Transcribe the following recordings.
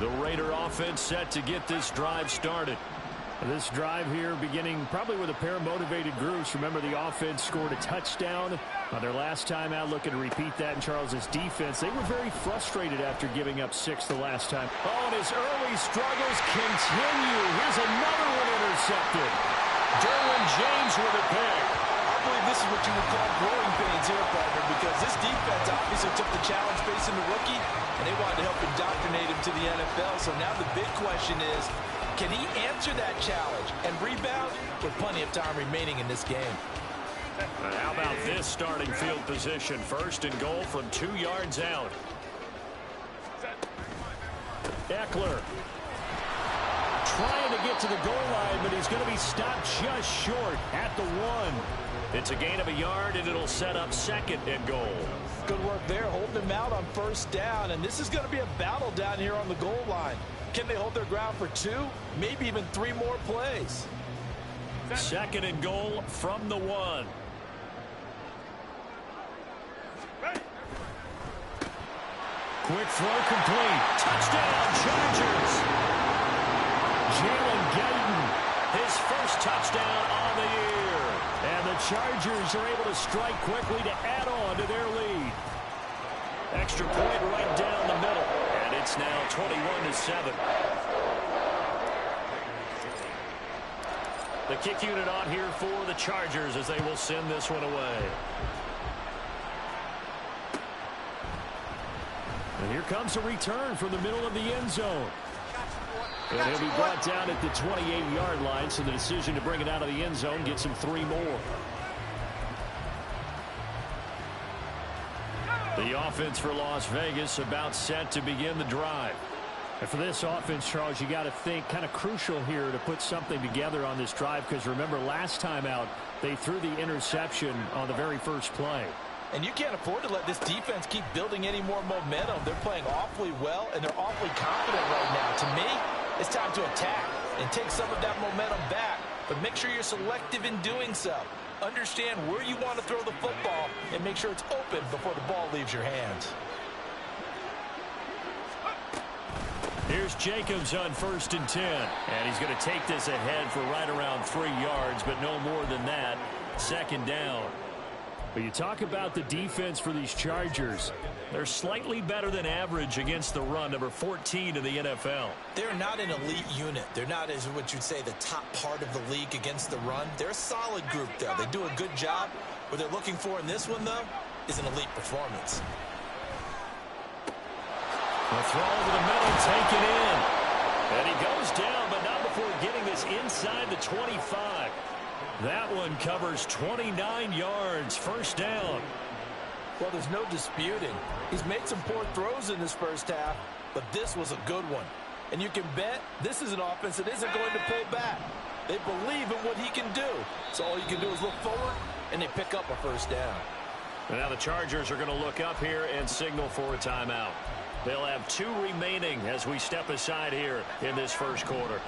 The Raider offense set to get this drive started. This drive here beginning probably with a pair of motivated groups. Remember, the offense scored a touchdown on their last time out, looking to repeat that in Charles's defense. They were very frustrated after giving up 6 the last time. Oh, and his early struggles continue. Here's another one intercepted. Derwin James with a pick. I believe this is what you would call growing pains here, partner, because this defense obviously took the challenge facing the rookie, and they wanted to help indoctrinate him to the NFL. So now the big question is, can he answer that challenge and rebound with plenty of time remaining in this game? And how about this starting field position? First and goal from 2 yards out. Eckler trying to get to the goal line, but he's going to be stopped just short at the 1. It's a gain of a yard, and it'll set up second and goal. Good work there, holding him out on first down, and this is going to be a battle down here on the goal line. Can they hold their ground for 2, maybe even 3 more plays? Second and goal from the 1. Quick throw complete. Touchdown, Chargers. Jalen Guyton, his first touchdown on the year. And the Chargers are able to strike quickly to add on to their lead. Extra point right down the middle. And it's now 21-7. The kick unit on here for the Chargers as they will send this one away. And here comes a return from the middle of the end zone. And he'll be brought down at the 28-yard line, so the decision to bring it out of the end zone gets him 3 more. The offense for Las Vegas about set to begin the drive. And for this offense, Charles, you got to think kind of crucial here to put something together on this drive, because remember last time out they threw the interception on the very first play. And you can't afford to let this defense keep building any more momentum. They're playing awfully well, and they're awfully confident right now. To me, it's time to attack and take some of that momentum back. But make sure you're selective in doing so. Understand where you want to throw the football and make sure it's open before the ball leaves your hands. Here's Jacobs on 1st and 10. And he's going to take this ahead for right around 3 yards, but no more than that. Second down. But you talk about the defense for these Chargers. They're slightly better than average against the run, number 14 in the NFL. They're not an elite unit. They're not, as what you'd say, the top part of the league against the run. They're a solid group, though. They do a good job. What they're looking for in this one, though, is an elite performance. The throw over the middle, taken in. And he goes down, but not before getting this inside the 25. That one covers 29 yards, first down. Well, there's no disputing. He's made some poor throws in this first half, but this was a good one. And you can bet this is an offense that isn't going to pull back. They believe in what he can do. So all you can do is look forward, and they pick up a first down. And now the Chargers are going to look up here and signal for a timeout. They'll have 2 remaining as we step aside here in this first quarter.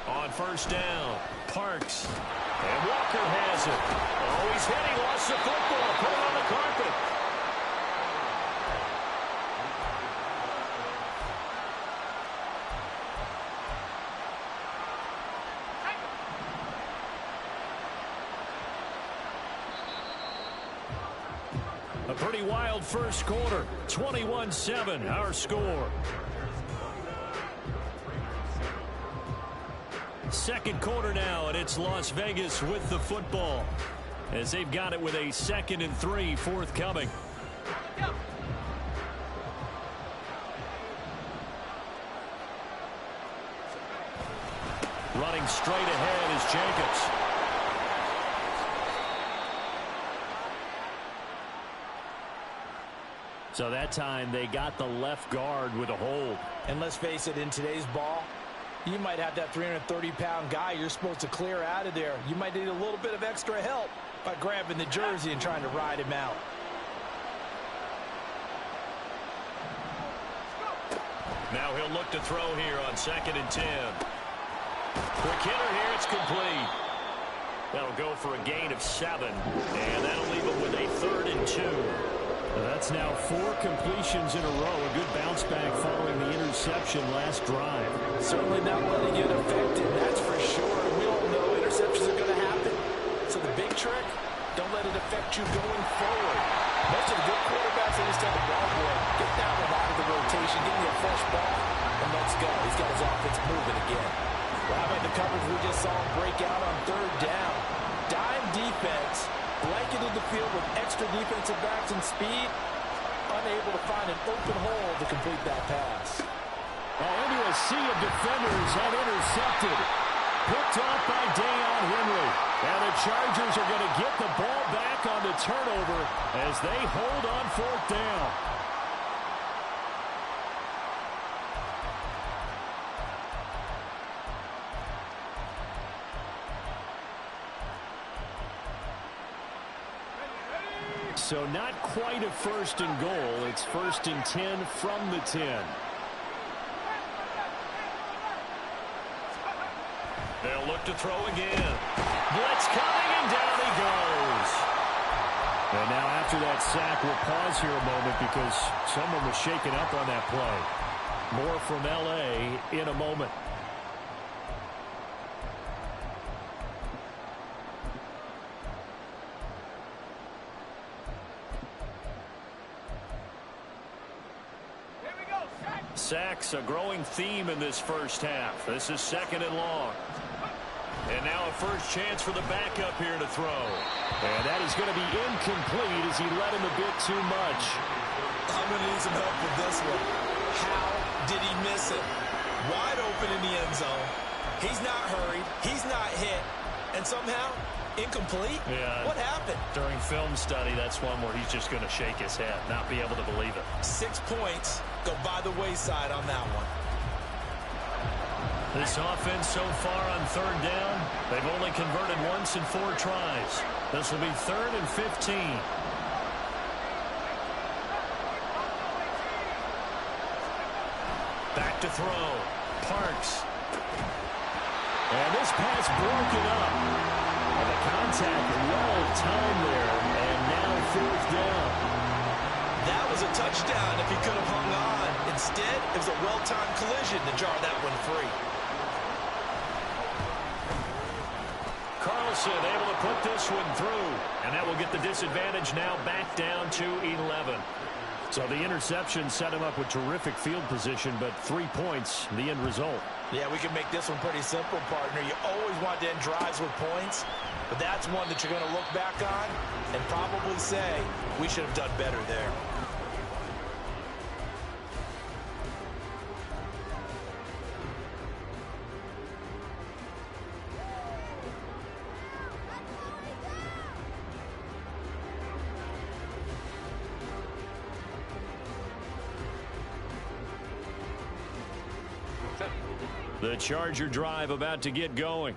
On first down, Parks. And Walker has it. Oh, he's hit. He lost the football. Put it on the carpet. A pretty wild first quarter. 21-7, our score. Second quarter now, and it's Las Vegas with the football as they've got it with a 2nd and 3 forthcoming. Running straight ahead is Jacobs. So that time they got the left guard with a hold. And let's face it, in today's ball, you might have that 330-pound guy you're supposed to clear out of there. You might need a little bit of extra help by grabbing the jersey and trying to ride him out. Now he'll look to throw here on 2nd and 10. Quick hitter here, it's complete. That'll go for a gain of 7, and that'll leave him with a 3rd and 2. That's now 4 completions in a row. A good bounce back following the interception last drive. Certainly not letting it affect him, that's for sure. And we all know interceptions are going to happen. So the big trick, don't let it affect you going forward. Most of the good quarterbacks in this type of ball boy, get that one out of the rotation, give me a fresh ball, and let's go. He's got his offense moving again. Well, how about the coverage we just saw him break out on 3rd down? Dime defense, blanketed the field with extra defensive backs and speed, unable to find an open hole to complete that pass. Into a sea of defenders and intercepted. Picked off by Deion Henry. And the Chargers are going to get the ball back on the turnover as they hold on 4th down. So not quite a 1st and goal. It's 1st and 10 from the 10. They'll look to throw again. Blitz coming, and down he goes. And now after that sack, we'll pause here a moment because someone was shaken up on that play. More from L.A. in a moment. Sacks, a growing theme in this first half. This is 2nd and long. And now a first chance for the backup here to throw. And that is going to be incomplete as he led him a bit too much. I'm going to need some help with this one. How did he miss it? Wide open in the end zone. He's not hurried. He's not hit. And somehow, incomplete? Yeah. What happened? During film study, that's one where he's just going to shake his head, not be able to believe it. 6 points go by the wayside on that one. This offense so far on 3rd down, they've only converted once in 4 tries. This will be 3rd and 15. Back to throw. Parks. And this pass broken up. And the contact well timed there. And now 4th down. That was a touchdown if he could have hung on. Instead, it was a well-timed collision to jar that one free. Carlson able to put this one through. And that will get the disadvantage now back down to 11. So the interception set him up with terrific field position, but 3 points, the end result. Yeah, we can make this one pretty simple, partner. You always want to end drives with points, but that's one that you're going to look back on and probably say, we should have done better there. The Charger drive about to get going.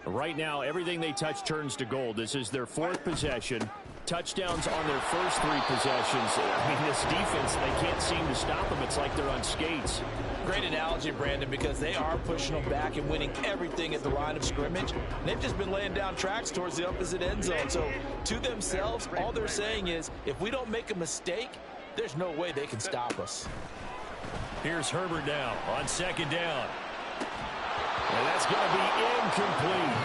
Right now, everything they touch turns to gold. This is their 4th possession. Touchdowns on their first 3 possessions. I mean, this defense, they can't seem to stop them. It's like they're on skates. Great analogy, Brandon, because they are pushing them back and winning everything at the line of scrimmage. They've just been laying down tracks towards the opposite end zone. So, to themselves, all they're saying is, if we don't make a mistake, there's no way they can stop us. Here's Herbert now on 2nd down. And that's going to be incomplete.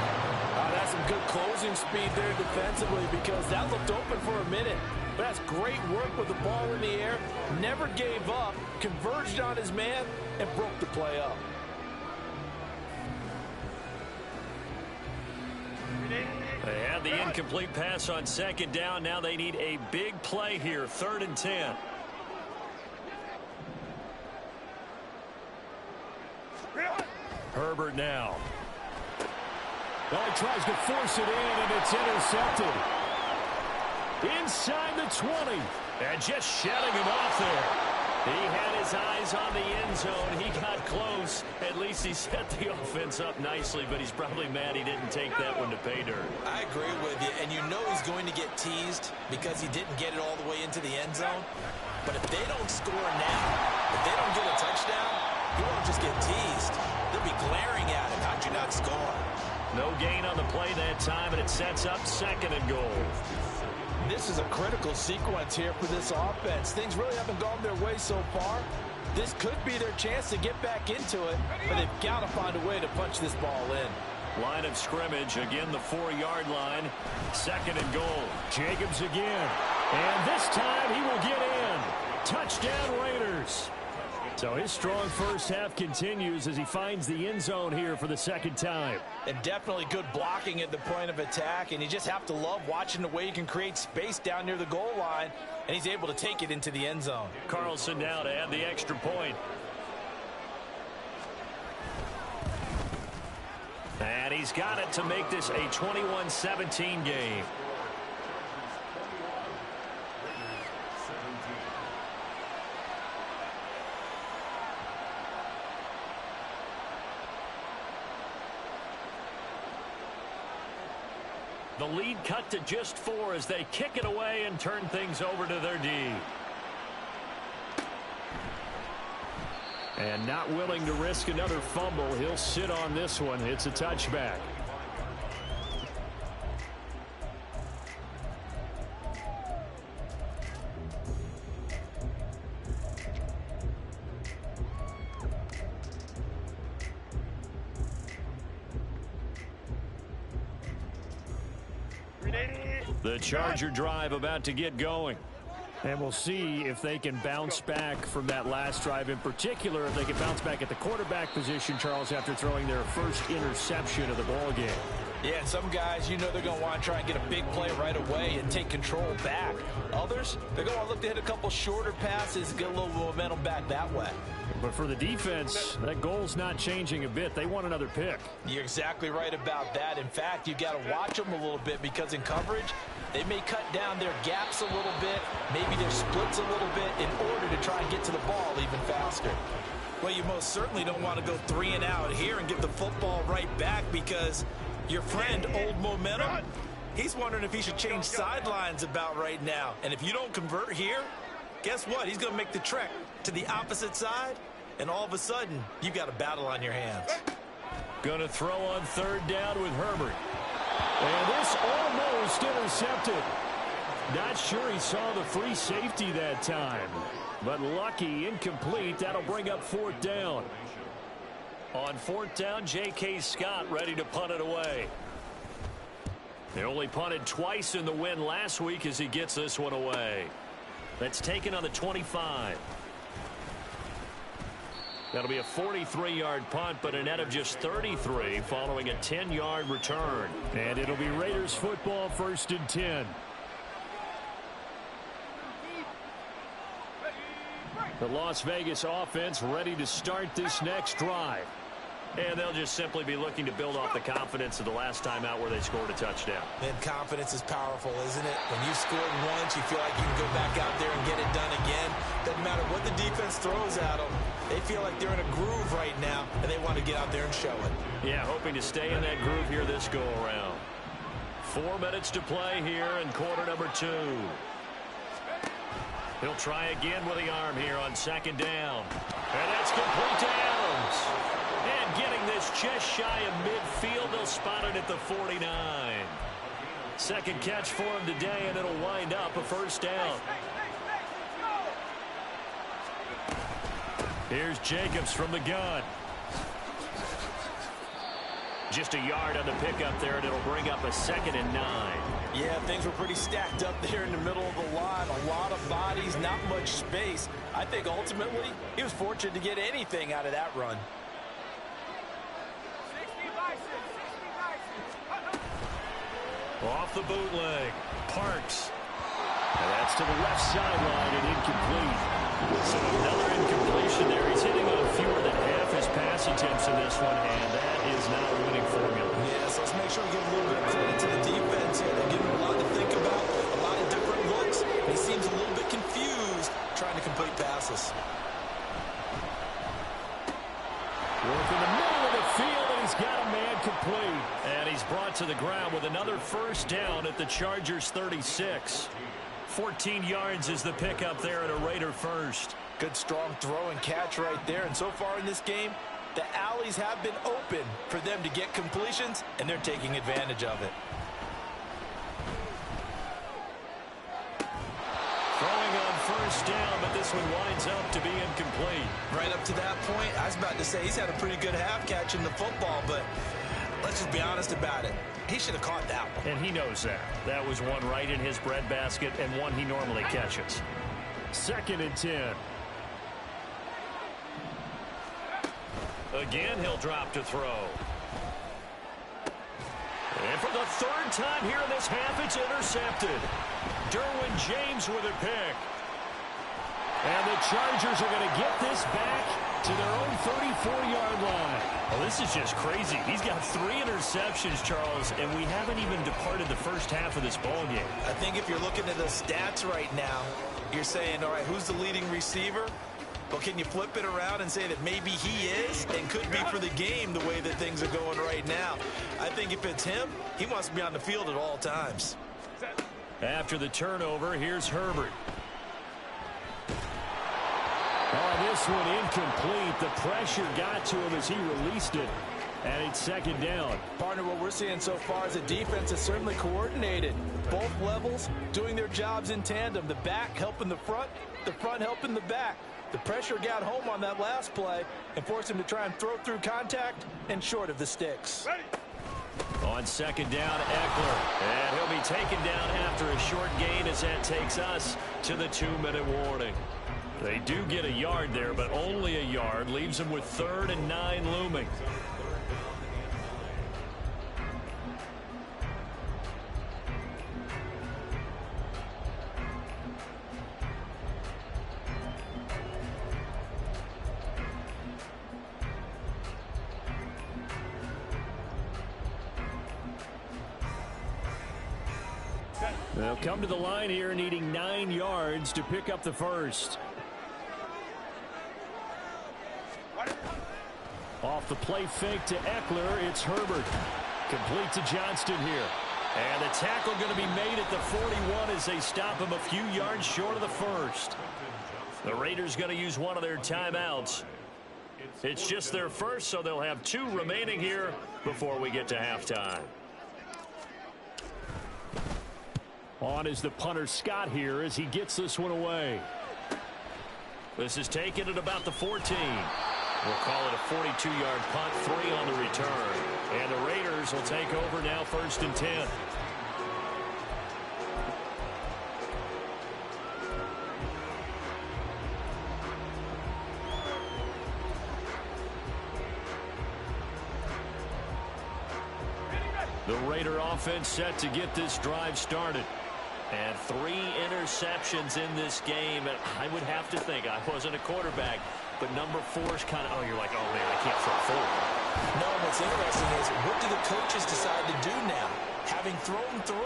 That's some good closing speed there defensively because that looked open for a minute. But that's great work with the ball in the air. Never gave up, converged on his man, and broke the play up. They had the incomplete pass on 2nd down. Now they need a big play here, 3rd and 10. Herbert now. Well, he tries to force it in, and it's intercepted. Inside the 20. And just shutting him off there. He had his eyes on the end zone. He got close. At least he set the offense up nicely, but he's probably mad he didn't take that one to pay dirt. I agree with you, and you know he's going to get teased because he didn't get it all the way into the end zone. But if they don't score now, if they don't get a touchdown, he won't just get teased. They'll be glaring at him. How'd you not score? No gain on the play that time, and it sets up 2nd and goal. And this is a critical sequence here for this offense. Things really haven't gone their way so far. This could be their chance to get back into it, but they've got to find a way to punch this ball in. Line of scrimmage, again the 4-yard line. 2nd and goal. Jacobs again. And this time he will get in. Touchdown Raiders. So his strong first half continues as he finds the end zone here for the 2nd time. And definitely good blocking at the point of attack, and you just have to love watching the way he can create space down near the goal line, and he's able to take it into the end zone. Carlson now to add the extra point. And he's got it to make this a 21-17 game. The lead cut to just 4 as they kick it away and turn things over to their D. And not willing to risk another fumble, he'll sit on this one. It's a touchback. The Charger drive about to get going. And we'll see if they can bounce back from that last drive. In particular, if they can bounce back at the quarterback position, Charles, after throwing their first interception of the ball game. Yeah, some guys, you know they're going to want to try and get a big play right away and take control back. Others, they're going to look to hit a couple shorter passes and get a little momentum back that way. But for the defense, that goal's not changing a bit. They want another pick. You're exactly right about that. In fact, you've got to watch them a little bit because in coverage, they may cut down their gaps a little bit, maybe their splits a little bit in order to try and get to the ball even faster. Well, you most certainly don't want to go 3 and out here and give the football right back because your friend, Old Momentum, he's wondering if he should change sidelines about right now. And if you don't convert here, guess what? He's going to make the trek to the opposite side, and all of a sudden, you've got a battle on your hands. Going to throw on 3rd down with Herbert. And this almost intercepted. Not sure he saw the free safety that time. But lucky, incomplete. That'll bring up 4th down. On 4th down, J.K. Scott ready to punt it away. They only punted twice in the win last week as he gets this one away. That's taken on the 25. That'll be a 43-yard punt, but a net of just 33 following a 10-yard return. And it'll be Raiders football, 1st and 10. The Las Vegas offense ready to start this next drive. And they'll just simply be looking to build off the confidence of the last time out where they scored a touchdown. And confidence is powerful, isn't it? When you scored once, you feel like you can go back out there and get it done again. Doesn't matter what the defense throws at them. They feel like they're in a groove right now, and they want to get out there and show it. Yeah, hoping to stay in that groove here this go-around. 4 minutes to play here in quarter number 2. He'll try again with the arm here on 2nd down. And that's complete to Adams. And getting this just shy of midfield, they'll spot it at the 49. 2nd catch for him today, and it'll wind up a 1st down. Here's Jacobs from the gun. Just a yard on the pickup there, and it'll bring up a 2nd and 9. Yeah, things were pretty stacked up there in the middle of the line. A lot of bodies, not much space. I think ultimately he was fortunate to get anything out of that run. Off the bootleg, Parks. And that's to the left sideline and incomplete. So another incompletion there. He's hitting on fewer than half his pass attempts in this one, and that is not a winning formula. Yeah, so let's make sure we give a little bit of credit to the defense here. They're giving him a lot to think about, a lot of different looks. He seems a little bit confused trying to complete passes. Work in the middle of the field, and he's got a man complete. And he's brought to the ground with another 1st down at the Chargers' 36. 14 yards is the pickup there at a Raider 1st. Good strong throw and catch right there. And so far in this game, the alleys have been open for them to get completions, and they're taking advantage of it. first down, but this one winds up to be incomplete. Right up to that point, I was about to say he's had a pretty good half catching the football, but let's just be honest about it. He should have caught that one. And he knows that. That was one right in his breadbasket and one he normally catches. 2nd and 10. Again, he'll drop to throw. And for the 3rd time here in this half, it's intercepted. Derwin James with a pick. And the Chargers are going to get this back to their own 34-yard line. Well, this is just crazy. He's got 3 interceptions, Charles, and we haven't even departed the first half of this ball game. I think if you're looking at the stats right now, you're saying, all right, who's the leading receiver? Well, can you flip it around and say that maybe he is and could be for the game the way that things are going right now? I think if it's him, he wants to be on the field at all times. After the turnover, here's Herbert. Oh, this one incomplete. The pressure got to him as he released it. And it's 2nd down. Partner, what we're seeing so far is the defense is certainly coordinated. Both levels doing their jobs in tandem. The back helping the front helping the back. The pressure got home on that last play and forced him to try and throw through contact and short of the sticks. Ready. On 2nd down, Eckler. And he'll be taken down after a short gain as that takes us to the 2-minute warning. They do get a yard there, but only a yard. Leaves them with 3rd and 9 looming. They'll come to the line here needing 9 yards to pick up the first. Off the play fake to Eckler, it's Herbert. Complete to Johnston here. And the tackle going to be made at the 41 as they stop him a few yards short of the first. The Raiders going to use one of their timeouts. It's just their first, so they'll have 2 remaining here before we get to halftime. On is the punter Scott here as he gets this one away. This is taken at about the 14. We'll call it a 42-yard punt, 3 on the return. And the Raiders will take over now, 1st and 10. The Raider offense set to get this drive started. And 3 interceptions in this game. And I would have to think, I wasn't a quarterback, but number 4 is kind of, oh, you're like, oh, man, I can't throw forward. No, what's interesting is, what do the coaches decide to do now? Having thrown 3,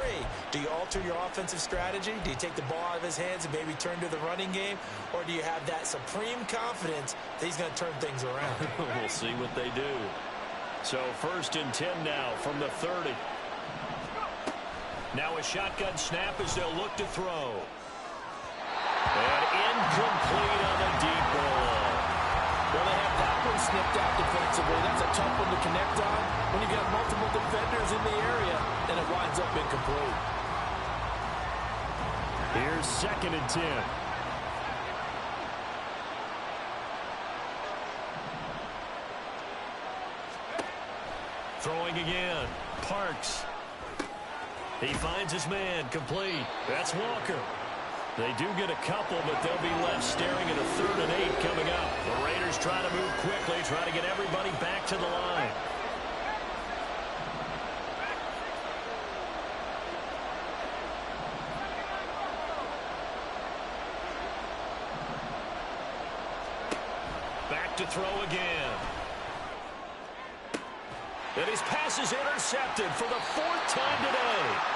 do you alter your offensive strategy? Do you take the ball out of his hands and maybe turn to the running game? Or do you have that supreme confidence that he's going to turn things around? We'll see what they do. So 1st and 10 now from the 30. Now a shotgun snap as they'll look to throw. And incomplete on the deep ball. Well, they have that one snipped out defensively. That's a tough one to connect on when you've got multiple defenders in the area, and it winds up incomplete. Here's 2nd and 10. Throwing again. Parks. He finds his man. Complete. That's Walker. They do get a couple, but they'll be left staring at a 3rd and 8 coming up. The Raiders trying to move quickly, trying to get everybody back to the line. Back to throw again. And his pass is intercepted for the 4th time today.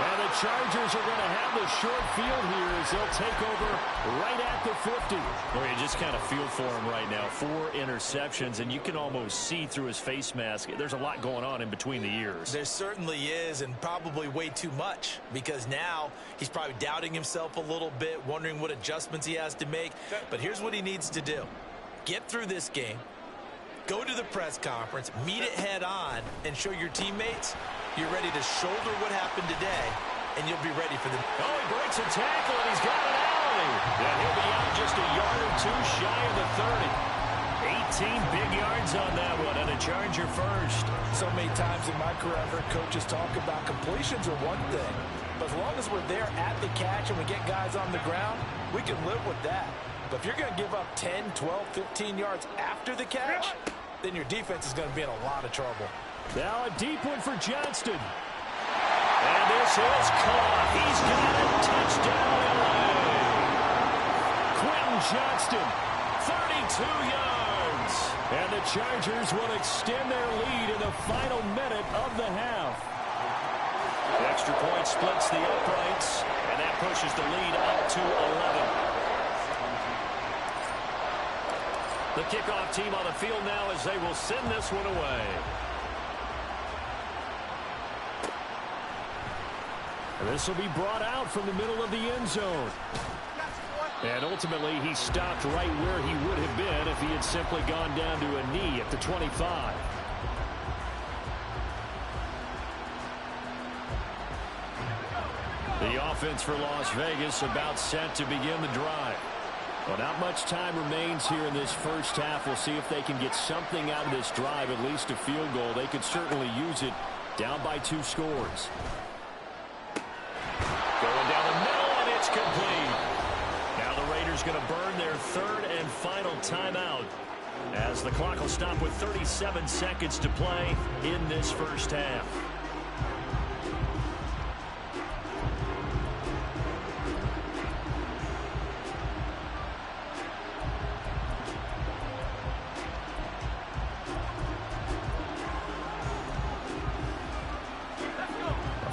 And the Chargers are going to have the short field here as they'll take over right at the 50. Well, you just kind of feel for him right now. 4 interceptions, and you can almost see through his face mask. There's a lot going on in between the ears. There certainly is, and probably way too much, because now he's probably doubting himself a little bit, wondering what adjustments he has to make. But here's what he needs to do. Get through this game. Go to the press conference, meet it head on, and show your teammates you're ready to shoulder what happened today and you'll be ready for them. Oh, he breaks a tackle, and he's got an alley. And he'll be out just a yard or two shy of the 30. 18 big yards on that one, and a Charger first. So many times in my career, I've heard coaches talk about completions are one thing, but as long as we're there at the catch and we get guys on the ground, we can live with that. But if you're going to give up 10, 12, 15 yards after the catch, then your defense is going to be in a lot of trouble. Now a deep one for Johnston. And this is caught. He's got a touchdown, LA. Quentin Johnston, 32 yards. And the Chargers will extend their lead in the final minute of the half. The extra point splits the uprights, and that pushes the lead up to 11. The kickoff team on the field now as they will send this one away. And this will be brought out from the middle of the end zone. And ultimately, he stopped right where he would have been if he had simply gone down to a knee at the 25. The offense for Las Vegas about set to begin the drive. Well, not much time remains here in this first half. We'll see if they can get something out of this drive, at least a field goal. They could certainly use it down by 2 scores. Going down the middle, and it's complete. Now the Raiders going to burn their third and final timeout as the clock will stop with 37 seconds to play in this first half.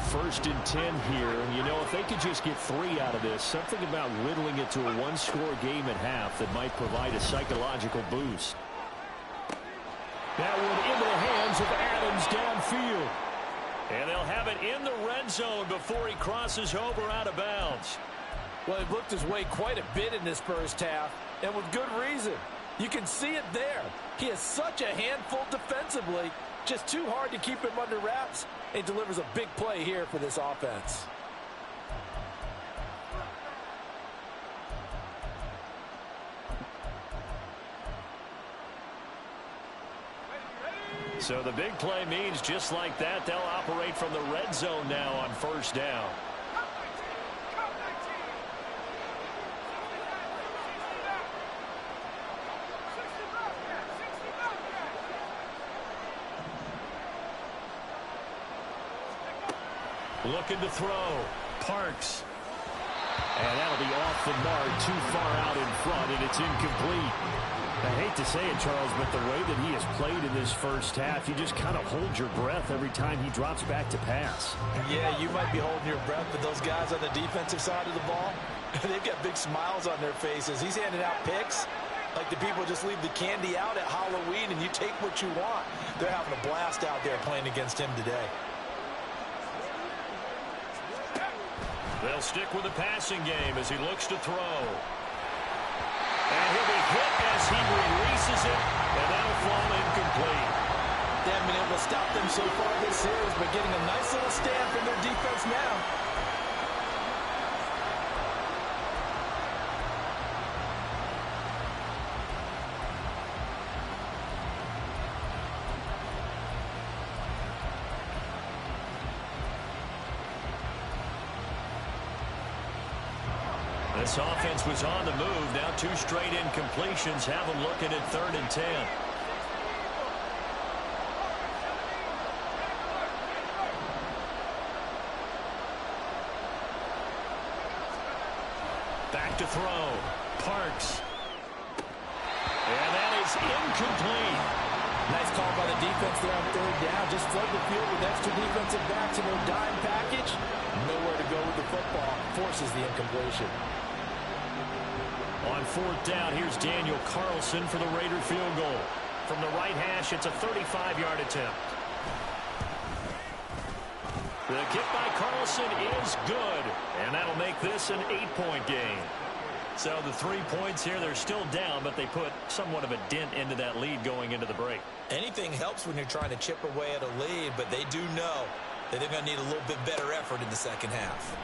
First and 10 here. You know, if they could just get 3 out of this, something about whittling it to a 1-score game at half that might provide a psychological boost. That one into the hands of Adams downfield. And they'll have it in the red zone before he crosses over out of bounds. Well, he looked his way quite a bit in this first half, and with good reason. You can see it there. He is such a handful defensively, just too hard to keep him under wraps. It delivers a big play here for this offense. So the big play means just like that, they'll operate from the red zone now on first down. Looking to throw. Parks. And that'll be off the mark, too far out in front, and it's incomplete. I hate to say it, Charles, but the way that he has played in this first half, you just kind of hold your breath every time he drops back to pass. Yeah, you might be holding your breath, but those guys on the defensive side of the ball, they've got big smiles on their faces. He's handing out picks like the people just leave the candy out at Halloween and you take what you want. They're having a blast out there playing against him today. They'll stick with the passing game as he looks to throw. And he'll be hit as he releases it, and that'll fall incomplete. They haven't been able to stop them so far this series, but getting a nice little stand from their defense now. This offense was on the move. Now 2 straight incompletions have them looking at 3rd and 10. Back to throw. Parks. And that is incomplete. Nice call by the defense there on 3rd down. Just flood the field with extra defensive backs in their dime package. Nowhere to go with the football. Forces the incompletion. On 4th down, here's Daniel Carlson for the Raider field goal. From the right hash, it's a 35-yard attempt. The kick by Carlson is good, and that'll make this an 8-point game. So the 3 points here, they're still down, but they put somewhat of a dent into that lead going into the break. Anything helps when you're trying to chip away at a lead, but they do know that they're going to need a little bit better effort in the second half.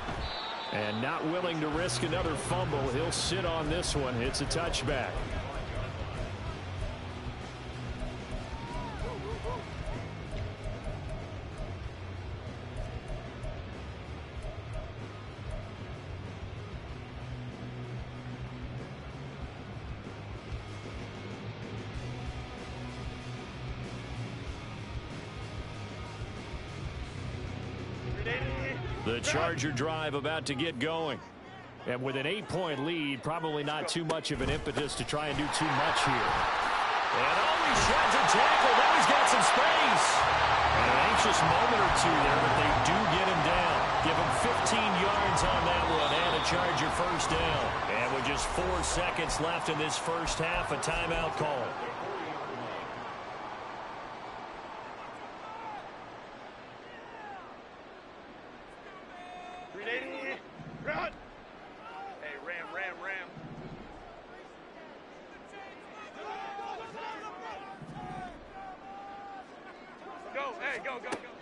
And not willing to risk another fumble. He'll sit on this one. It's a touchback. The Charger drive about to get going. And with an 8-point lead, probably not too much of an impetus to try and do too much here. And he sheds a tackle. Now he's got some space. And an anxious moment or two there, but they do get him down. Give him 15 yards on that one and a Charger first down. And with just 4 seconds left in this first half, a timeout call.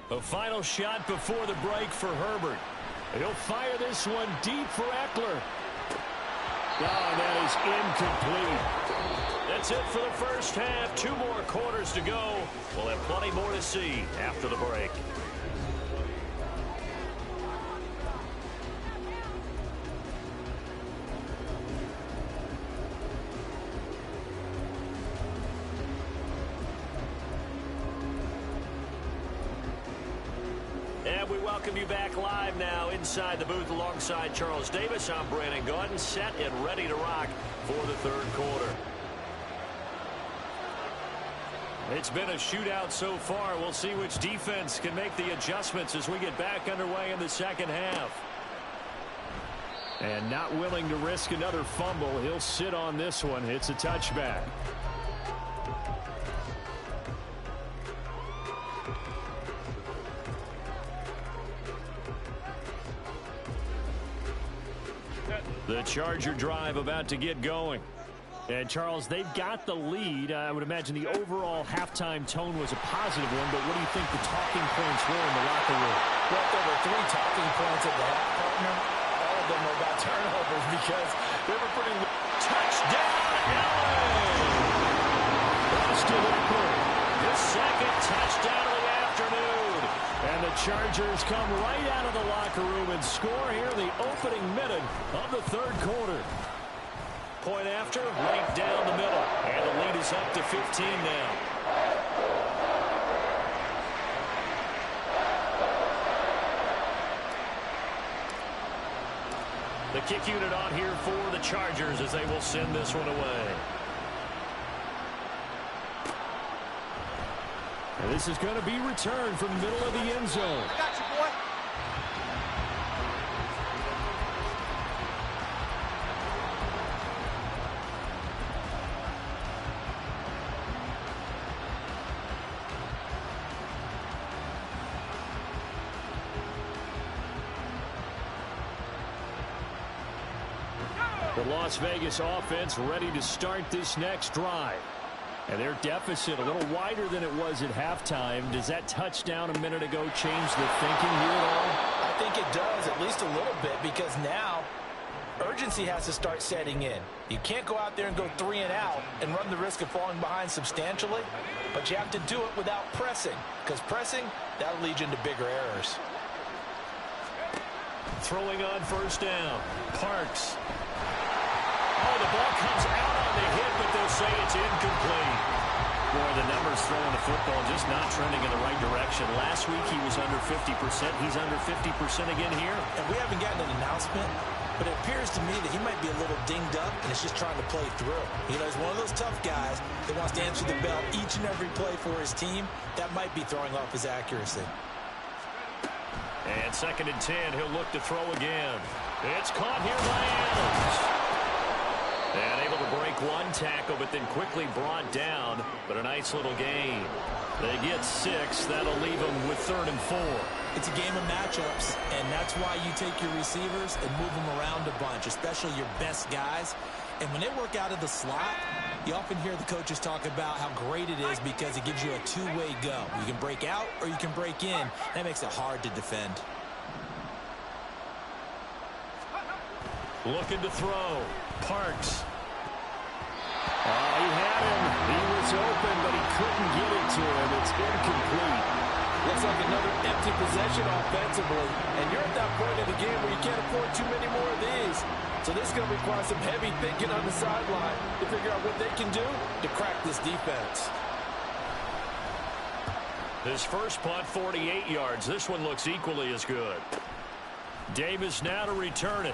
A final shot before the break for Herbert. He'll fire this one deep for Eckler. Oh, that is incomplete. That's it for the first half. 2 more quarters to go. We'll have plenty more to see after the break. We welcome you back live now inside the booth alongside Charles Davis. I'm Brandon Gaudin, set and ready to rock for the third quarter. It's been a shootout so far. We'll see which defense can make the adjustments as we get back underway in the second half. And not willing to risk another fumble. He'll sit on this one. It's a touchback. The Charger drive about to get going. And, Charles, they've got the lead. I would imagine the overall halftime tone was a positive one, but what do you think the talking points were in the locker room? Well, there were 3 talking points at the half, partner. All of them were about turnovers because they were pretty... Touchdown, LA! Austin Eckler. The second touchdown of the afternoon. And the Chargers come right out of the locker room and score here in the opening minute of the third quarter. Point after, right down the middle. And the lead is up to 15 now. The kick unit on here for the Chargers as they will send this one away. And this is going to be returned from the middle of the end zone. I got you, boy. The Las Vegas offense ready to start this next drive. And their deficit a little wider than it was at halftime. Does that touchdown a minute ago change the thinking here at all? I think it does, at least a little bit, because now urgency has to start setting in. You can't go out there and go 3 and out and run the risk of falling behind substantially, but you have to do it without pressing, because pressing, that'll lead you into bigger errors. Throwing on first down. Parks. Oh, the ball comes out on the hit, but they'll say it's incomplete. Boy, the numbers throwing the football just not trending in the right direction. Last week he was under 50%. He's under 50% again here. And we haven't gotten an announcement, but it appears to me that he might be a little dinged up and is just trying to play through. You know, he's one of those tough guys that wants to answer the bell each and every play for his team. That might be throwing off his accuracy. And 2nd and 10, he'll look to throw again. It's caught here by Adams. And able to break one tackle, but then quickly brought down. But a nice little gain. They get 6. That'll leave them with 3rd and 4. It's a game of matchups, and that's why you take your receivers and move them around a bunch, especially your best guys. And when they work out of the slot, You often hear the coaches talk about how great it is because it gives you a two-way go. You can break out or you can break in. That makes it hard to defend. Looking to throw. Parks. He had him. He was open, but he couldn't get it to him. It's incomplete. Looks like another empty possession offensively. And you're at that point in the game where you can't afford too many more of these. So this is going to require some heavy thinking on the sideline to figure out what they can do to crack this defense. His first punt, 48 yards. This one looks equally as good. Davis now to return it.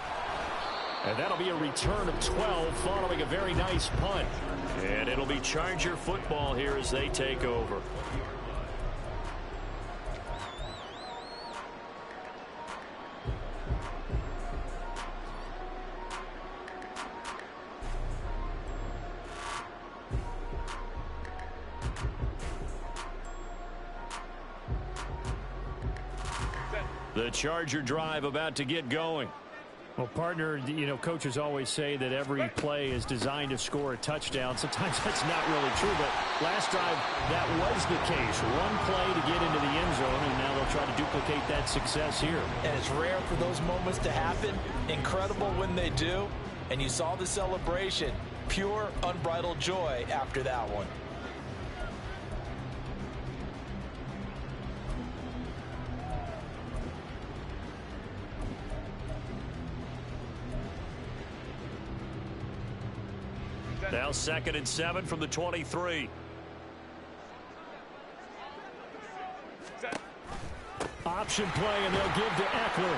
And that'll be a return of 12 following a very nice punt. And it'll be Charger football here as they take over. The Charger drive about to get going. Well, partner, coaches always say that every play is designed to score a touchdown. Sometimes that's not really true, but last drive, that was the case. One play to get into the end zone, and now they'll try to duplicate that success here. And it's rare for those moments to happen. Incredible when they do. And you saw the celebration. Pure, unbridled joy after that one. Now 2nd and 7 from the 23. Option play, and they'll give to Eckler.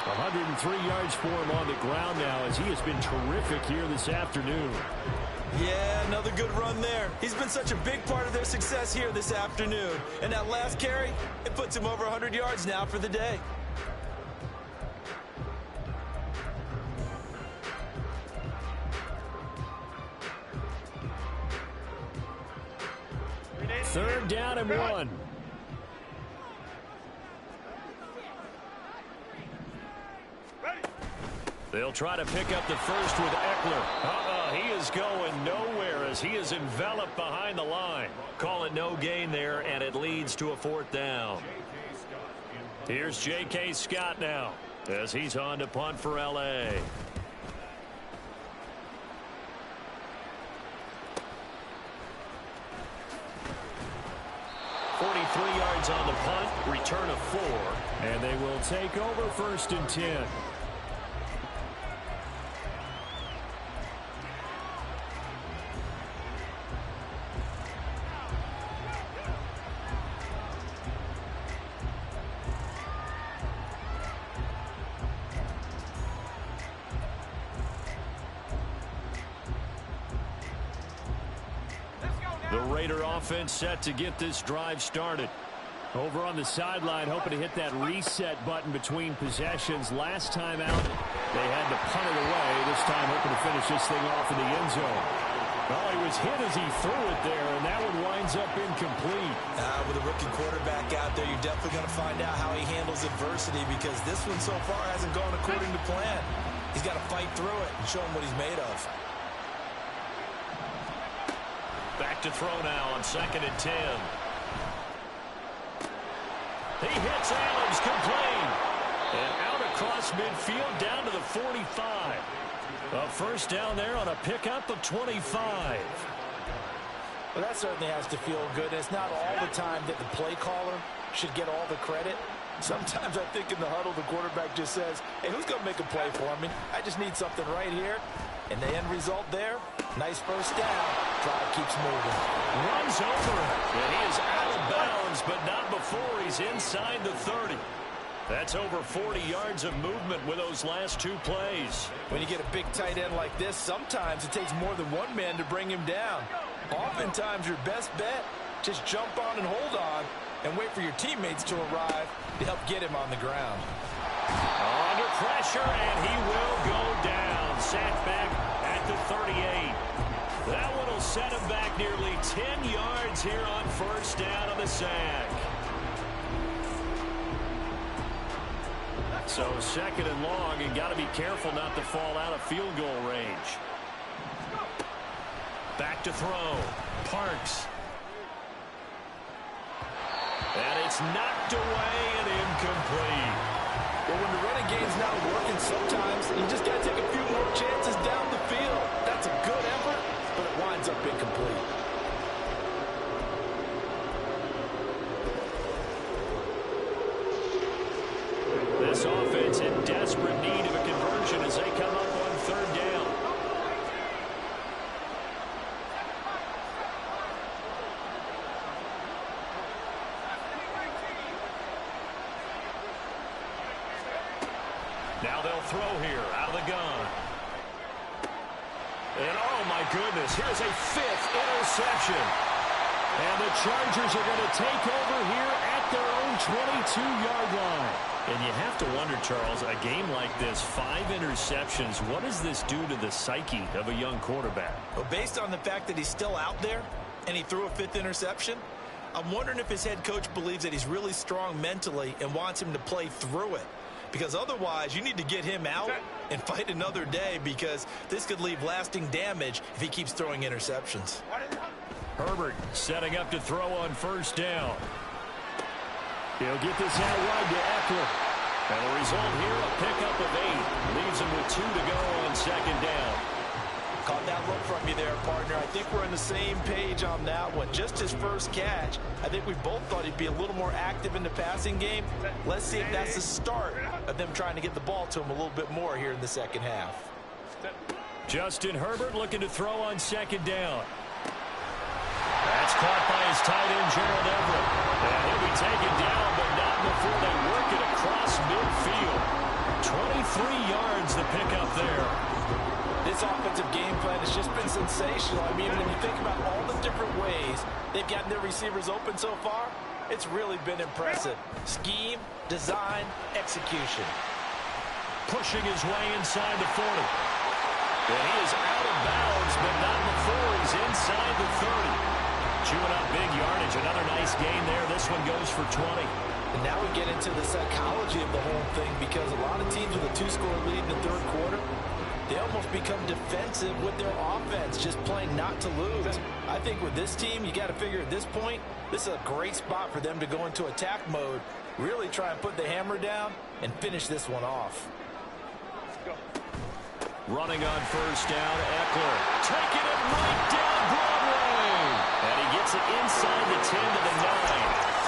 103 yards for him on the ground now as he has been terrific here this afternoon. Yeah, another good run there. He's been such a big part of their success here this afternoon. And that last carry, it puts him over 100 yards now for the day. Third down and 1. They'll try to pick up the first with Eckler. He is going nowhere as he is enveloped behind the line. Call it no gain there, and it leads to a 4th down. Here's J.K. Scott now as he's on to punt for L.A. On the punt, return of 4. And they will take over 1st and 10. The Raider offense set to get this drive started. Over on the sideline, hoping to hit that reset button between possessions. Last time out, they had to punt it away. This time, hoping to finish this thing off in the end zone. Well, he was hit as he threw it there, and that one winds up incomplete. With a rookie quarterback out there, you're definitely going to find out how he handles adversity because this one so far hasn't gone according to plan. He's got to fight through it and show him what he's made of. Back to throw now on 2nd and 10. He hits Adams, complete. And out across midfield down to the 45. A first down there on a pickup of 25. Well, that certainly has to feel good. It's not all the time that the play caller should get all the credit. Sometimes I think in the huddle, the quarterback just says, hey, who's going to make a play for me? I just need something right here. And the end result there, nice first down. Drive keeps moving. Runs over it. And he is out of bounds, but not before he's inside the 30. That's over 40 yards of movement with those last 2 plays. When you get a big tight end like this, sometimes it takes more than one man to bring him down. Oftentimes, your best bet, just jump on and hold on and wait for your teammates to arrive to help get him on the ground. Under pressure, and he will go down. Sacked back at the 38. That one will set him back nearly 10 yards here on first down on the sack. So 2nd and long, and got to be careful not to fall out of field goal range. Back to throw. Parks. And it's knocked away and incomplete. Well, when the running game's not working sometimes, you just got to take a few more chances down the field. That's a good effort, but it winds up incomplete. This offense in desperate need of a conversion as they come up on third down. Now they'll throw here out of the gun. And oh my goodness, here's a 5th interception. And the Chargers are going to take over here at their own 22-yard line. And you have to wonder, Charles, a game like this, 5 interceptions, what does this do to the psyche of a young quarterback? Well, based on the fact that he's still out there and he threw a 5th interception, I'm wondering if his head coach believes that he's really strong mentally and wants him to play through it. Because otherwise, you need to get him out and fight another day, because this could leave lasting damage if he keeps throwing interceptions. Herbert setting up to throw on first down. He'll get this out wide to Eckler. And the result here, a pickup of 8. Leaves him with 2 to go on second down. Caught that look from you there, partner. I think we're on the same page on that one. Just his first catch. I think we both thought he'd be a little more active in the passing game. Let's see if that's the start of them trying to get the ball to him a little bit more here in the second half. Justin Herbert looking to throw on second down. That's caught by his tight end, Gerald Everett. And he'll be taken down, but not before they work it across midfield. 23 yards the pickup there. This offensive game plan has just been sensational. I mean, when you think about all the different ways they've gotten their receivers open so far, it's really been impressive. Scheme, design, execution. Pushing his way inside the 40. And he is out of bounds, but not before he's inside the 30. Chewing up big yardage. Another nice gain there. This one goes for 20. And now we get into the psychology of the whole thing, because a lot of teams with a 2-score lead in the third quarter, they almost become defensive with their offense, just playing not to lose. I think with this team, you got to figure at this point, this is a great spot for them to go into attack mode, really try and put the hammer down and finish this one off. Running on first down, Eckler. Taking it right down Broadway. And he gets it inside the 10 to the 9.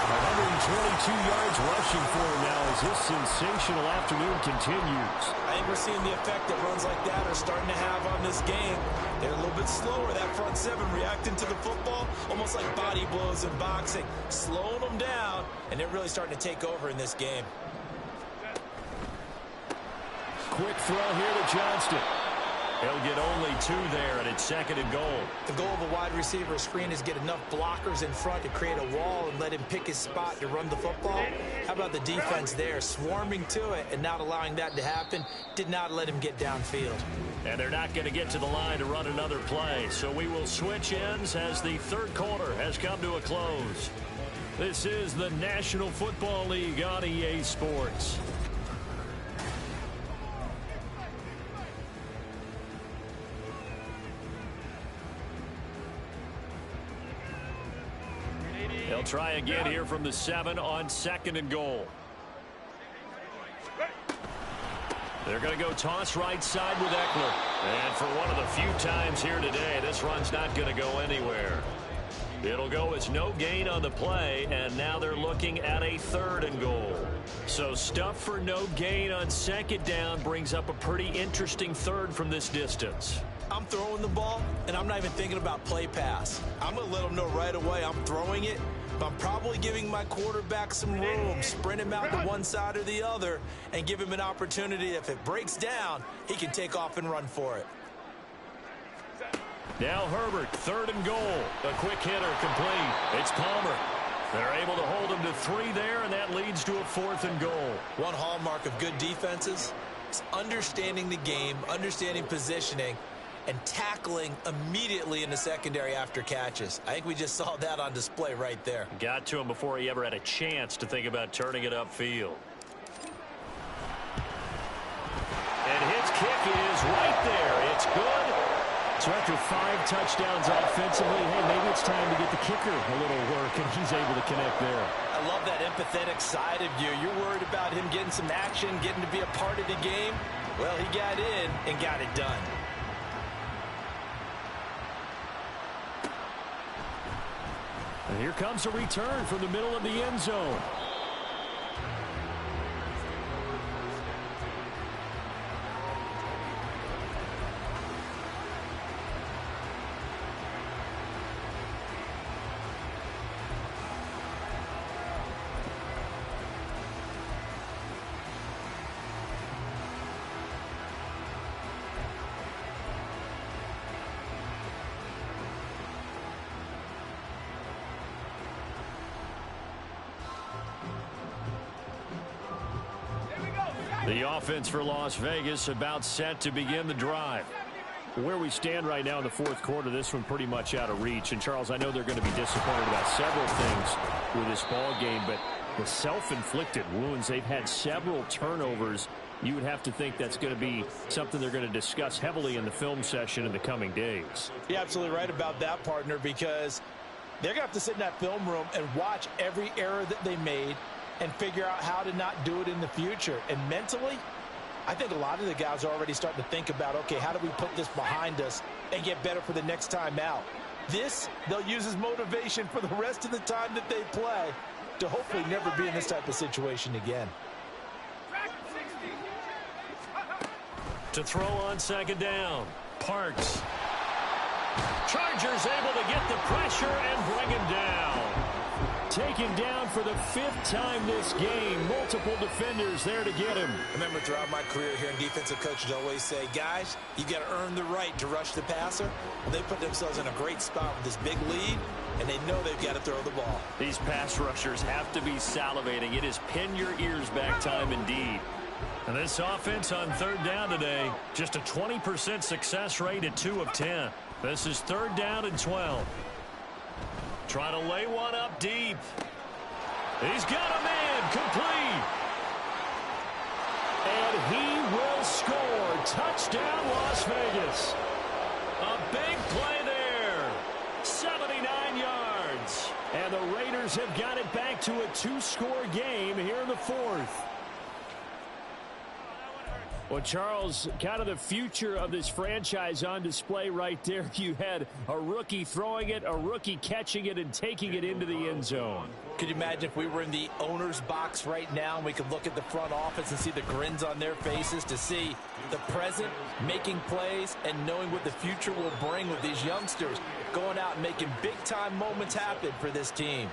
122 yards rushing for him now as this sensational afternoon continues. I think we're seeing the effect that runs like that are starting to have on this game. They're a little bit slower, that front 7 reacting to the football, almost like body blows in boxing, slowing them down, and they're really starting to take over in this game. Quick throw here to Johnston. He'll get only 2 there, and it's 2nd and goal. The goal of a wide receiver screen is get enough blockers in front to create a wall and let him pick his spot to run the football. How about the defense there, swarming to it and not allowing that to happen? Did not let him get downfield. And they're not going to get to the line to run another play, so we will switch ends as the third quarter has come to a close. This is the National Football League on EA Sports. They'll try again here from the 7 on 2nd and goal. They're going to go toss right side with Eckler. And for one of the few times here today, this run's not going to go anywhere. It'll go as no gain on the play, and now they're looking at a 3rd and goal. So stuff for no gain on 2nd down brings up a pretty interesting 3rd from this distance. I'm throwing the ball, and I'm not even thinking about play pass. I'm going to let them know right away I'm throwing it, but I'm probably giving my quarterback some room, sprint him out to one side or the other, and give him an opportunity. If it breaks down, he can take off and run for it. Now Herbert, 3rd and goal. A quick hitter complete. It's Palmer. They're able to hold him to 3 there, and that leads to a 4th and goal. One hallmark of good defenses is understanding the game, understanding positioning, and tackling immediately in the secondary after catches. I think we just saw that on display right there. Got to him before he ever had a chance to think about turning it upfield. And his kick is right there. It's good. So after 5 touchdowns offensively, hey, maybe it's time to get the kicker a little work, and he's able to connect there. I love that empathetic side of you. You're worried about him getting some action, getting to be a part of the game. Well, he got in and got it done. And here comes a return from the middle of the end zone. The offense for Las Vegas about set to begin the drive. Where we stand right now in the fourth quarter, this one pretty much out of reach. And, Charles, I know they're going to be disappointed about several things with this ball game, but the self-inflicted wounds, they've had several turnovers. You would have to think that's going to be something they're going to discuss heavily in the film session in the coming days. You're absolutely right about that, partner, because they're going to have to sit in that film room and watch every error that they made and figure out how to not do it in the future. And mentally, I think a lot of the guys are already starting to think about, okay, how do we put this behind us and get better for the next time out? This, they'll use as motivation for the rest of the time that they play to hopefully never be in this type of situation again. To throw on second down, Parks. Chargers able to get the pressure and bring him down. Taken down for the 5th time this game. Multiple defenders there to get him. I remember throughout my career here in defensive coaches always say, guys, you got to earn the right to rush the passer. Well, they put themselves in a great spot with this big lead, and they know they've got to throw the ball. These pass rushers have to be salivating. It is pin your ears back time indeed. And this offense on third down today, just a 20% success rate at 2 of 10. This is 3rd down and 12. Trying to lay one up deep. He's got a man complete. And he will score. Touchdown, Las Vegas. A big play there. 79 yards. And the Raiders have got it back to a 2-score game here in the 4th. Well, Charles, kind of the future of this franchise on display right there. You had a rookie throwing it, a rookie catching it, and taking it into the end zone. Could you imagine if we were in the owner's box right now and we could look at the front office and see the grins on their faces, to see the present making plays and knowing what the future will bring with these youngsters going out and making big-time moments happen for this team.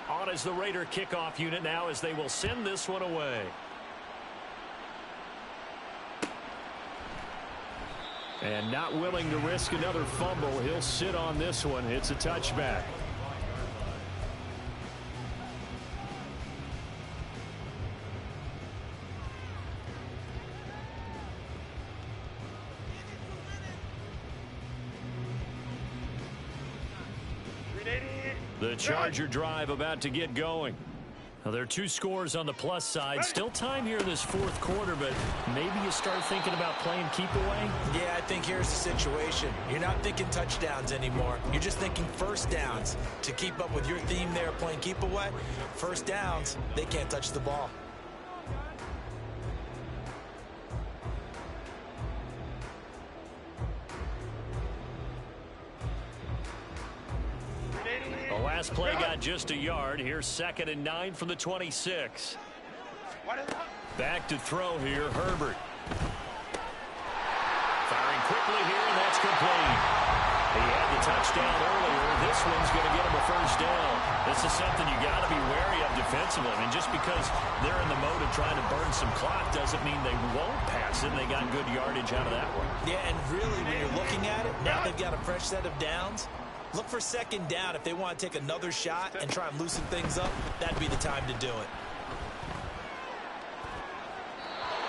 On as the Raider kickoff unit now as they will send this one away. And not willing to risk another fumble. He'll sit on this one. It's a touchback. The Charger drive about to get going. Well, there are 2 scores on the plus side. Still time here in this 4th quarter, but maybe you start thinking about playing keep away? Yeah, I think here's the situation. You're not thinking touchdowns anymore. You're just thinking first downs. To keep up with your theme there, playing keep away, first downs, they can't touch the ball. The last play got just a yard. Here's 2nd and 9 from the 26. Back to throw here, Herbert. Firing quickly here, and that's complete. He had the touchdown earlier. This one's going to get him a first down. This is something you got to be wary of defensively. I mean, just because they're in the mode of trying to burn some clock doesn't mean they won't pass it. They got good yardage out of that one. Yeah, and really, when you're looking at it, now they've got a fresh set of downs. Look for 2nd down. If they want to take another shot and try and loosen things up, that'd be the time to do it.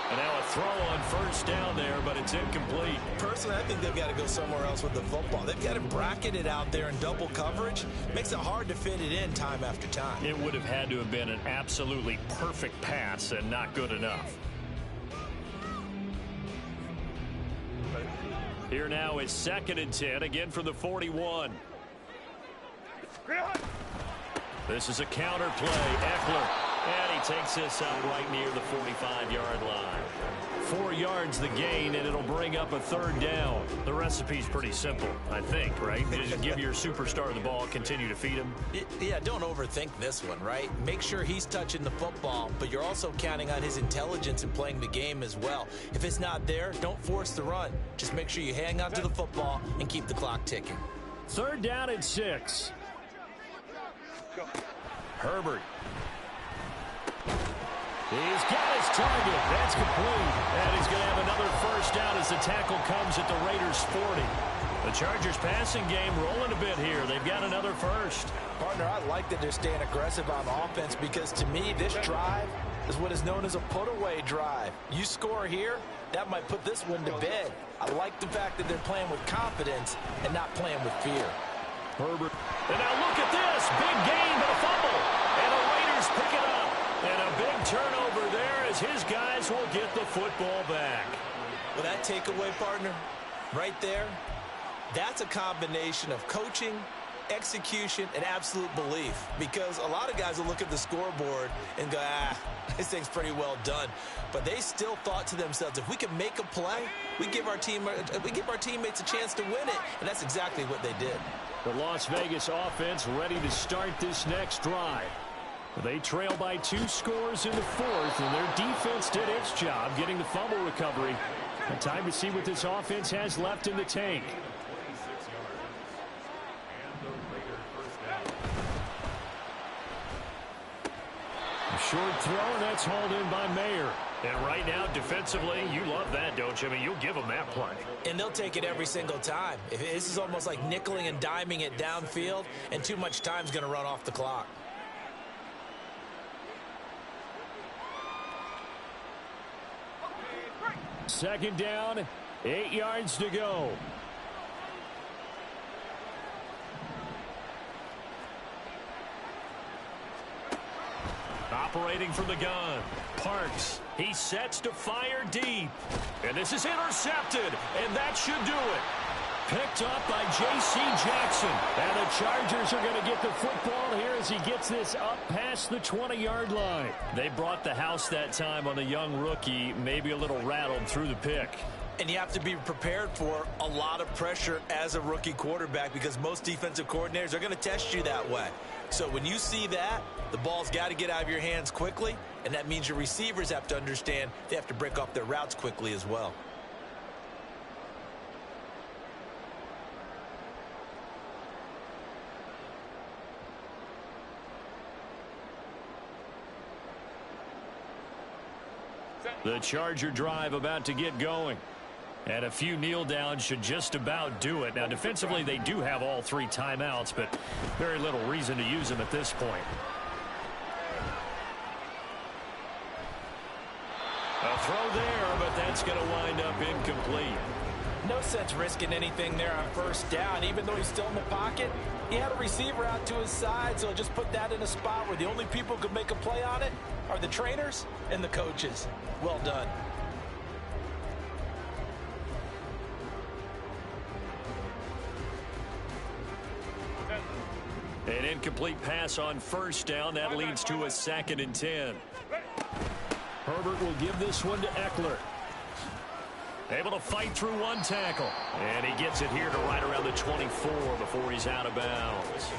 And now a throw on first down there, but it's incomplete. Personally, I think they've got to go somewhere else with the football. They've got to bracket it out there in double coverage. Makes it hard to fit it in time after time. It would have had to have been an absolutely perfect pass and not good enough. Here now is 2nd and 10, again from the 41. This is a counter play. Eckler. And he takes this up right near the 45-yard line. 4 yards the gain, and it'll bring up a 3rd down. The recipe's pretty simple, I think, right? Just give your superstar the ball, continue to feed him. Yeah, don't overthink this one, right? Make sure he's touching the football, but you're also counting on his intelligence in playing the game as well. If it's not there, don't force the run. Just make sure you hang on to the football and keep the clock ticking. 3rd down and 6. Herbert. He's got his target. That's complete. And he's going to have another first down as the tackle comes at the Raiders' 40. The Chargers passing game rolling a bit here. They've got another first. Partner, I like that they're staying aggressive on offense because to me, this drive is what is known as a put-away drive. You score here, that might put this one to bed. I like the fact that they're playing with confidence and not playing with fear. Herbert. And now look at this. Big gain, but a fumble. And the Raiders pick it up. And a big turnover there as his guys will get the football back. Well, that takeaway, partner, right there, that's a combination of coaching, execution, and absolute belief. Because a lot of guys will look at the scoreboard and go, this thing's pretty well done. But they still thought to themselves, if we can make a play, we give our teammates a chance to win it. And that's exactly what they did. The Las Vegas offense ready to start this next drive. They trail by 2 scores in the 4th, and their defense did its job getting the fumble recovery. And time to see what this offense has left in the tank. A short throw, and that's hauled in by Mayer. And right now, defensively, you love that, don't you? I mean, you'll give them that play. And they'll take it every single time. This is almost like nickeling and diming it downfield, and too much time's going to run off the clock. Second down, 8 yards to go. Operating from the gun, Parks. He sets to fire deep. And this is intercepted, and that should do it. Picked up by J.C. Jackson. And the Chargers are going to get the football here as he gets this up past the 20-yard line. They brought the house that time on the young rookie, maybe a little rattled through the pick. And you have to be prepared for a lot of pressure as a rookie quarterback because most defensive coordinators are going to test you that way. So when you see that, the ball's got to get out of your hands quickly, and that means your receivers have to understand they have to break off their routes quickly as well. The Charger drive about to get going. And a few kneel downs should just about do it. Now, defensively, they do have all 3 timeouts, but very little reason to use them at this point. A throw there, but that's going to wind up incomplete. No sense risking anything there on first down. Even though he's still in the pocket, he had a receiver out to his side, so just put that in a spot where the only people who could make a play on it are the trainers and the coaches. Well done. An incomplete pass on first down. That leads to a 2nd and 10. Herbert will give this one to Eckler. Able to fight through 1 tackle. And he gets it here to right around the 24 before he's out of bounds.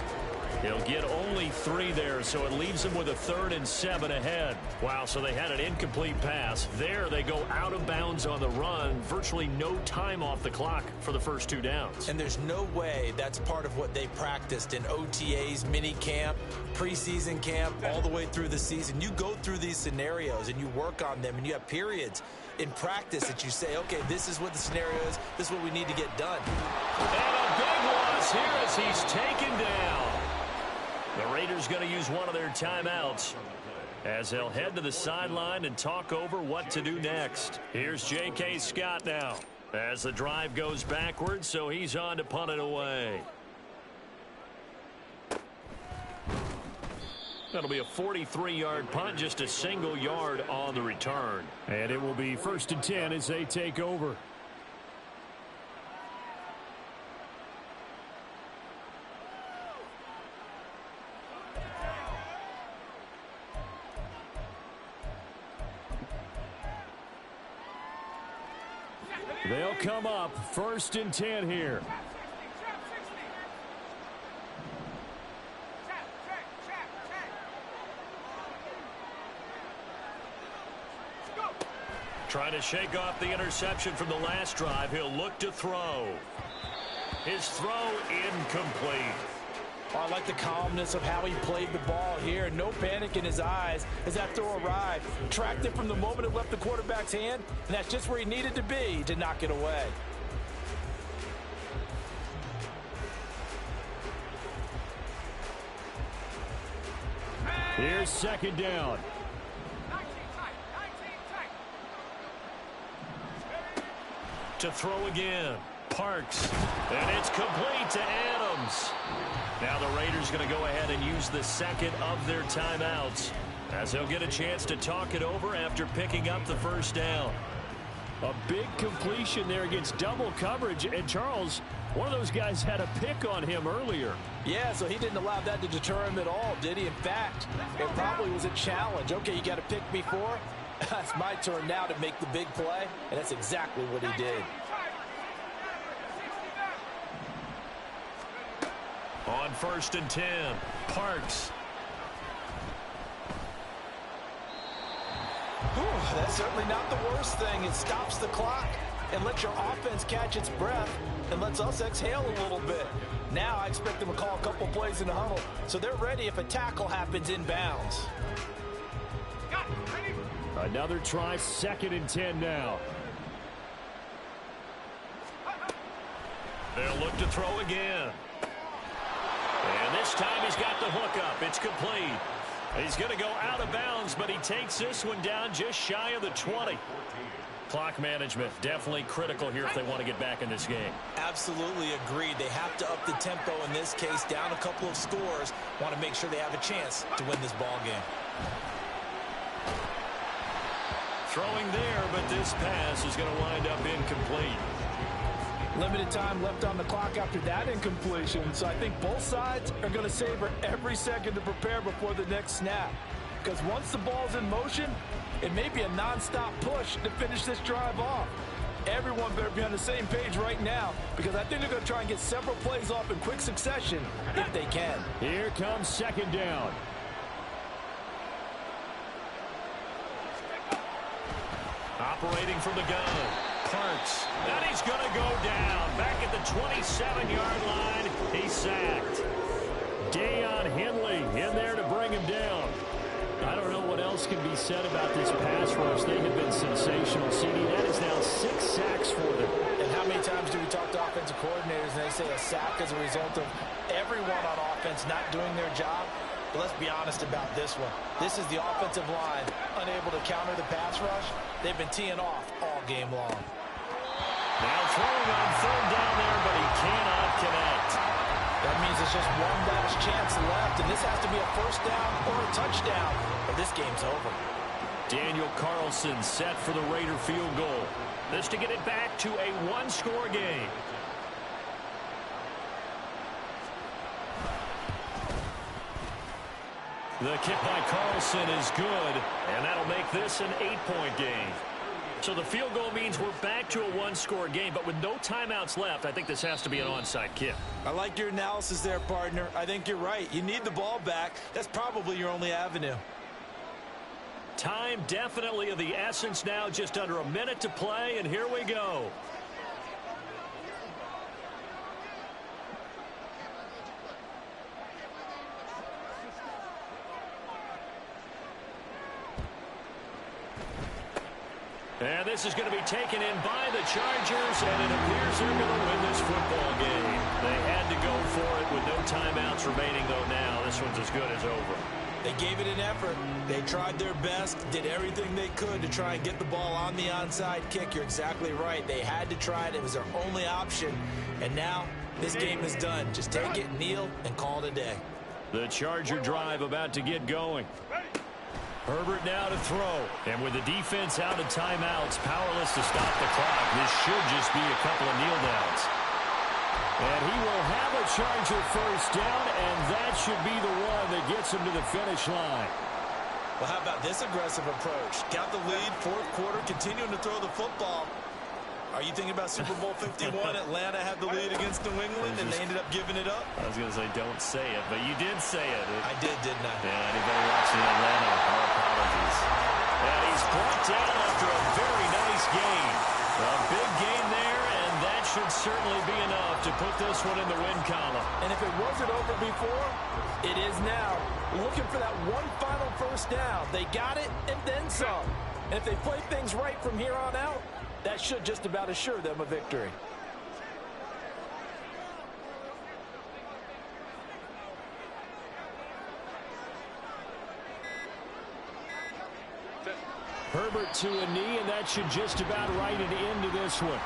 He'll get only 3 there, so it leaves him with a 3rd and 7 ahead. Wow, so they had an incomplete pass. There they go out of bounds on the run. Virtually no time off the clock for the first 2 downs. And there's no way that's part of what they practiced in OTAs, mini camp, preseason camp, all the way through the season. You go through these scenarios and you work on them, and you have periods in practice that you say, okay, this is what the scenario is. This is what we need to get done. And a big loss here as he's taken down. The Raiders going to use one of their timeouts. as they'll head to the sideline and talk over what to do next. Here's J.K. Scott now as the drive goes backwards, so he's on to punt it away. That'll be a 43-yard punt, just a single yard on the return. And it will be 1st and 10 as they take over. They'll come up 1st and 10 here. Trying to shake off the interception from the last drive. He'll look to throw. His throw incomplete. Oh, I like the calmness of how he played the ball here. No panic in his eyes as that throw arrived. Tracked it from the moment it left the quarterback's hand, and that's just where he needed to be to knock it away. Here's 2nd down. To throw again. Parks. And it's complete to Adams. Now the Raiders going to go ahead and use the second of their timeouts as they'll get a chance to talk it over after picking up the 1st down. A big completion there against double coverage. And Charles, one of those guys had a pick on him earlier. Yeah, so he didn't allow that to deter him at all, did he? In fact, it probably was a challenge. Okay, you got a pick before. It's my turn now to make the big play, and that's exactly what he did. On 1st and 10, Parks. Whew, that's certainly not the worst thing. It stops the clock and lets your offense catch its breath and lets us exhale a little bit. Now I expect them to call a couple plays in the huddle, so they're ready if a tackle happens inbounds. Another try, 2nd and 10 now. They'll look to throw again. And this time he's got the hook up. It's complete. He's going to go out of bounds, but he takes this one down just shy of the 20. Clock management definitely critical here if they want to get back in this game. Absolutely agreed. They have to up the tempo in this case, down a couple of scores. Want to make sure they have a chance to win this ball game. Throwing there, but this pass is going to wind up incomplete. Limited time left on the clock after that incompletion, so I think both sides are going to savor every second to prepare before the next snap. Because once the ball's in motion, it may be a non-stop push to finish this drive off. Everyone better be on the same page right now, because I think they're going to try and get several plays off in quick succession if they can. Here comes 2nd down. Operating from the gun, Parks. And he's going to go down. Back at the 27-yard line, he's sacked. Deion Henley in there to bring him down. I don't know what else can be said about this pass rush. They have been sensational. CD, that is now 6 sacks for them. And how many times do we talk to offensive coordinators and they say a sack as a result of everyone on offense not doing their job? But let's be honest about this one. This is the offensive line unable to counter the pass rush. They've been teeing off all game long. Now throwing on 3rd down there, but he cannot connect. That means there's just one last chance left, and this has to be a 1st down or a touchdown, or this game's over. Daniel Carlson set for the Raider field goal. This to get it back to a 1-score game. The kick by Carlson is good, and that'll make this an 8-point game. So the field goal means we're back to a 1-score game, but with no timeouts left, I think this has to be an onside kick. I like your analysis there, partner. I think you're right. You need the ball back. That's probably your only avenue. Time definitely of the essence now, just under a minute to play, and here we go. And this is going to be taken in by the Chargers, and it appears they're going to win this football game. They had to go for it with no timeouts remaining, though, now. This one's as good as over. They gave it an effort. They tried their best, did everything they could to try and get the ball on the onside kick. You're exactly right. They had to try it. It was their only option. And now this game is done. Just take it, kneel, and call it a day. The Charger drive about to get going. Herbert now to throw. And with the defense out of timeouts, powerless to stop the clock, this should just be a couple of kneel downs. And he will have a Charger first down, and that should be the one that gets him to the finish line. Well, how about this aggressive approach? Got the lead, fourth quarter, continuing to throw the football. Are you thinking about Super Bowl 51? Atlanta had the lead against New England, and they ended up giving it up? I was going to say, don't say it, but you did say it. I did, didn't I? Yeah, anybody watching Atlanta, our apologies. And he's brought down after a very nice gain. A big gain there, and that should certainly be enough to put this one in the win column. And if it wasn't over before, it is now. Looking for that one final first down. They got it and then some. And if they play things right from here on out, that should just about assure them a victory. Herbert to a knee, and that should just about write it into this one.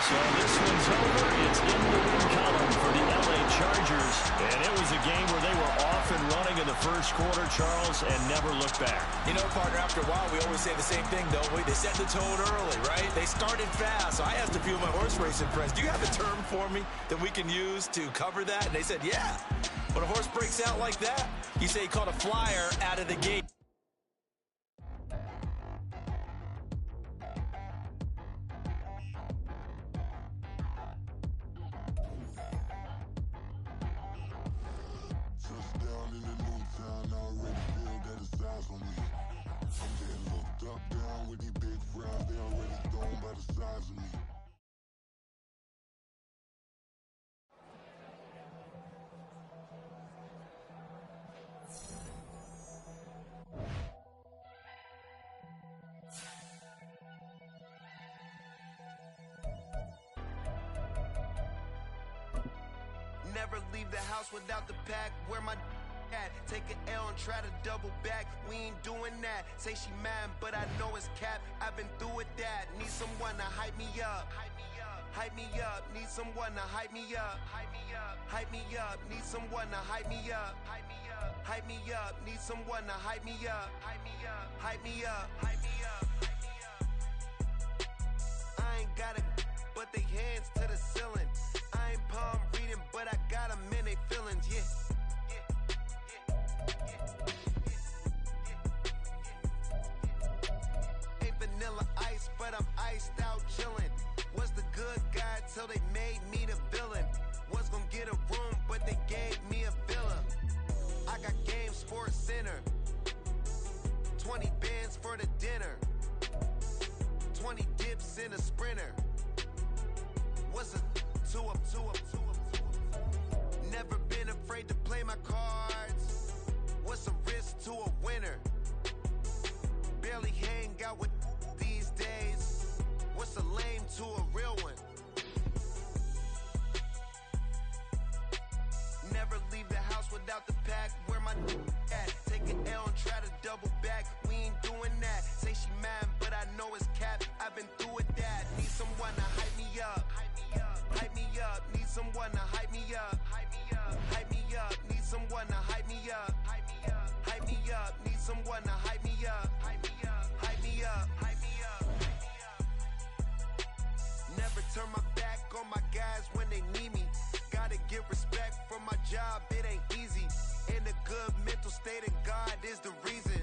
So this one's over. It's in the win column for the LA Chargers. And it was a game where they were off and running in the first quarter, Charles, and never looked back. You know, partner, after a while, we always say the same thing, don't we? They set the tone early, right? They started fast. So I asked a few of my horse racing friends, do you have a term for me that we can use to cover that? And they said, yeah. When a horse breaks out like that, you say he caught a flyer out of the gate. Never leave the house without the pack. Where my at? Take an L and try to double back. We ain't doing that. Say she mad, but I know it's cap. I've been through with that. Need someone to hype me up. Hype me up. Need someone to hype me up. Hype me up. Hype me up. Need someone to hype me up. Hype me up. Hype me up. Need someone to hype me up. Hype me up. Hype me up. Hype me up. I ain't got it, but they hands to the ceiling. I ain't palm reading, but I got them in they feelings, yeah. Ain't vanilla ice, but I'm iced out chillin'. Was the good guy till they made me the villain. Was gonna get a room, but they gave me a villa. I got Game Sports Center. 20 bands for the dinner. 20 dips in a sprinter. What's a two up? Never been afraid to play my cards. What's a risk to a winner? Barely hang out with these days. What's a lame to a real one? Never leave the house without the pack. Where my at? Take an L and try to double back. We ain't doing that. Say she mad, but I know it's cap. I've been through with that. Need someone to hype me up. Hype me up. Need someone to hype me up. Hype me up. Hype me up. Need someone to hype me up. Hype me up. Hype me up. Need someone to hype me up. Hype me up. Hype me up. Hype me up. Never turn my back on my guys when they need me. Gotta give respect for my job. It ain't easy. In a good mental state, and God is the reason.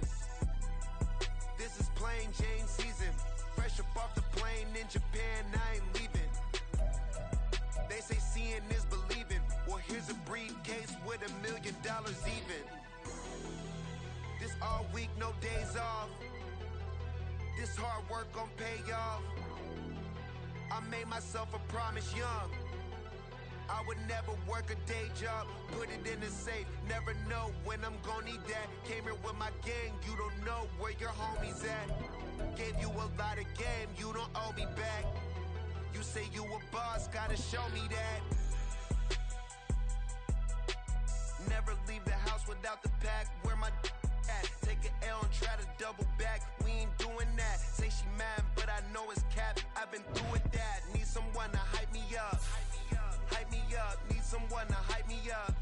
This is plain Jane season. Fresh up off the plane in Japan, I ain't leaving. They say seeing is believing. Well, here's a briefcase with $1 million even. This all week, no days off. This hard work gon' pay off. I made myself a promise young. I would never work a day job, put it in the safe. Never know when I'm gon' need that. Came here with my gang, you don't know where your homies at. Gave you a lot of game, you don't owe me back. You say you a boss, gotta show me that. Never leave the house without the pack. Where my at? Take an L and try to double back. We ain't doing that. Say she mad, but I know it's cap. I've been through with that. Need someone to hype me up. Hype me up. Need someone to hype me up.